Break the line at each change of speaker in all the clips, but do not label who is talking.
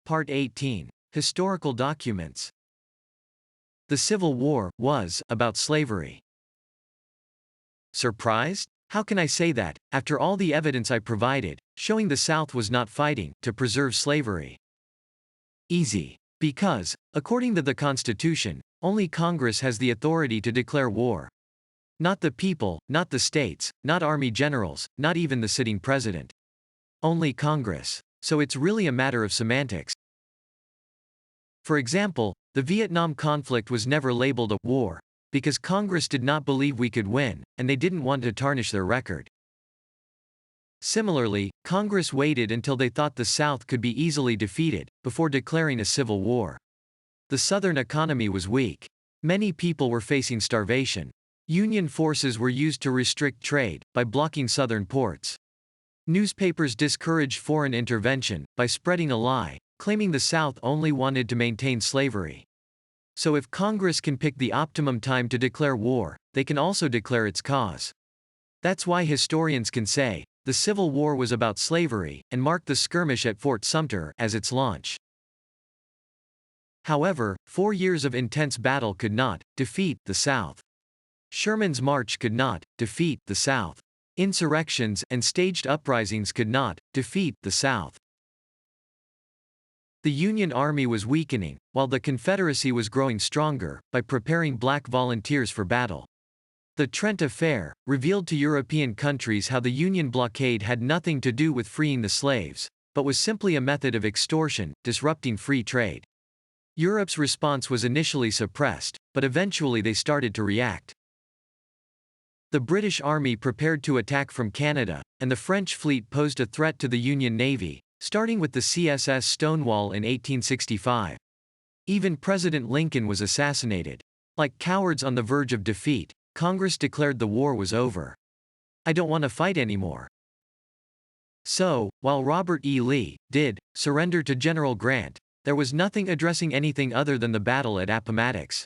Part 18. Historical Documents. The Civil War was about slavery. Surprised? How can I say that, after all the evidence I provided, showing the South was not fighting to preserve slavery? Easy. Because, according to the Constitution, only Congress has the authority to declare war. Not the people, not the states, not army generals, not even the sitting president. Only Congress. So it's really a matter of semantics. For example, the Vietnam conflict was never labeled a war, because Congress did not believe we could win, and they didn't want to tarnish their record. Similarly, Congress waited until they thought the South could be easily defeated, before declaring a civil war. The Southern economy was weak. Many people were facing starvation. Union forces were used to restrict trade, by blocking Southern ports. Newspapers discouraged foreign intervention, by spreading a lie, claiming the South only wanted to maintain slavery. So if Congress can pick the optimum time to declare war, they can also declare its cause. That's why historians can say, the Civil War was about slavery, and mark the skirmish at Fort Sumter as its launch. However, 4 years of intense battle could not defeat the South. Sherman's march could not defeat the South. Insurrections and staged uprisings could not defeat the South. The Union Army was weakening, while the Confederacy was growing stronger, by preparing black volunteers for battle. The Trent Affair revealed to European countries how the Union blockade had nothing to do with freeing the slaves, but was simply a method of extortion, disrupting free trade. Europe's response was initially suppressed, but eventually they started to react. The British Army prepared to attack from Canada, and the French fleet posed a threat to the Union Navy, starting with the CSS Stonewall in 1865. Even President Lincoln was assassinated. Like cowards on the verge of defeat, Congress declared the war was over. I don't want to fight anymore. So, while Robert E. Lee did surrender to General Grant, there was nothing addressing anything other than the battle at Appomattox.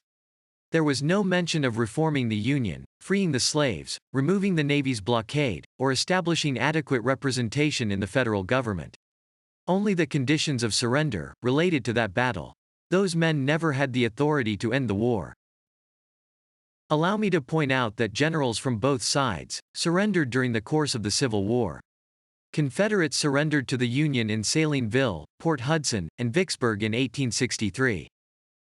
There was no mention of reforming the Union, freeing the slaves, removing the Navy's blockade, or establishing adequate representation in the federal government. Only the conditions of surrender related to that battle. Those men never had the authority to end the war. Allow me to point out that generals from both sides surrendered during the course of the Civil War. Confederates surrendered to the Union in Salineville, Port Hudson, and Vicksburg in 1863.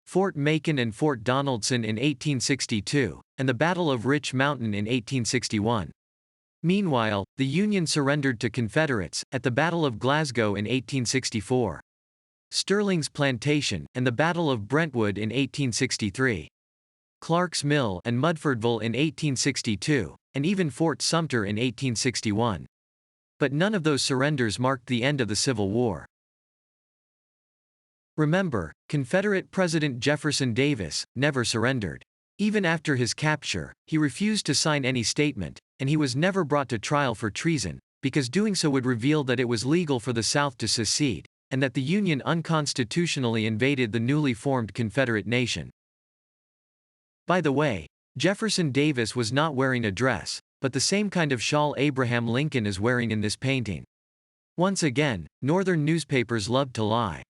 Fort Macon and Fort Donaldson in 1862, and the Battle of Rich Mountain in 1861. Meanwhile, the Union surrendered to Confederates at the Battle of Glasgow in 1864. Sterling's Plantation and the Battle of Brentwood in 1863. Clark's Mill and Mudfordville in 1862, and even Fort Sumter in 1861. But none of those surrenders marked the end of the Civil War. Remember, Confederate President Jefferson Davis never surrendered. Even after his capture, he refused to sign any statement, and he was never brought to trial for treason, because doing so would reveal that it was legal for the South to secede, and that the Union unconstitutionally invaded the newly formed Confederate nation. By the way, Jefferson Davis was not wearing a dress, but the same kind of shawl Abraham Lincoln is wearing in this painting. Once again, Northern newspapers loved to lie.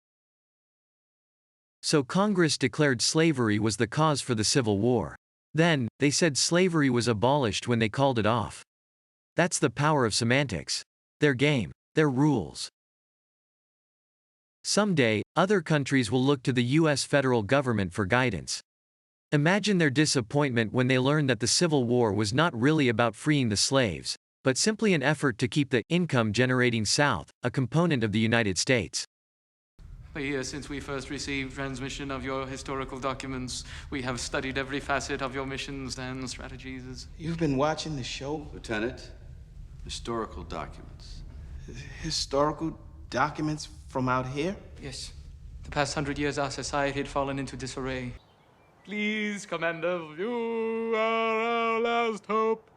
So Congress declared slavery was the cause for the Civil War. Then, they said slavery was abolished when they called it off. That's the power of semantics. Their game, their rules. Someday, other countries will look to the US federal government for guidance. Imagine their disappointment when they learn that the Civil War was not really about freeing the slaves, but simply an effort to keep the income-generating South a component of the United States.
A year since we first received transmission of your historical documents, we have studied every facet of your missions and strategies.
You've been watching the show?
Lieutenant, historical documents.
Historical documents from out here?
Yes. The past 100 years our society had fallen into disarray. Please, Commander, you are our last hope.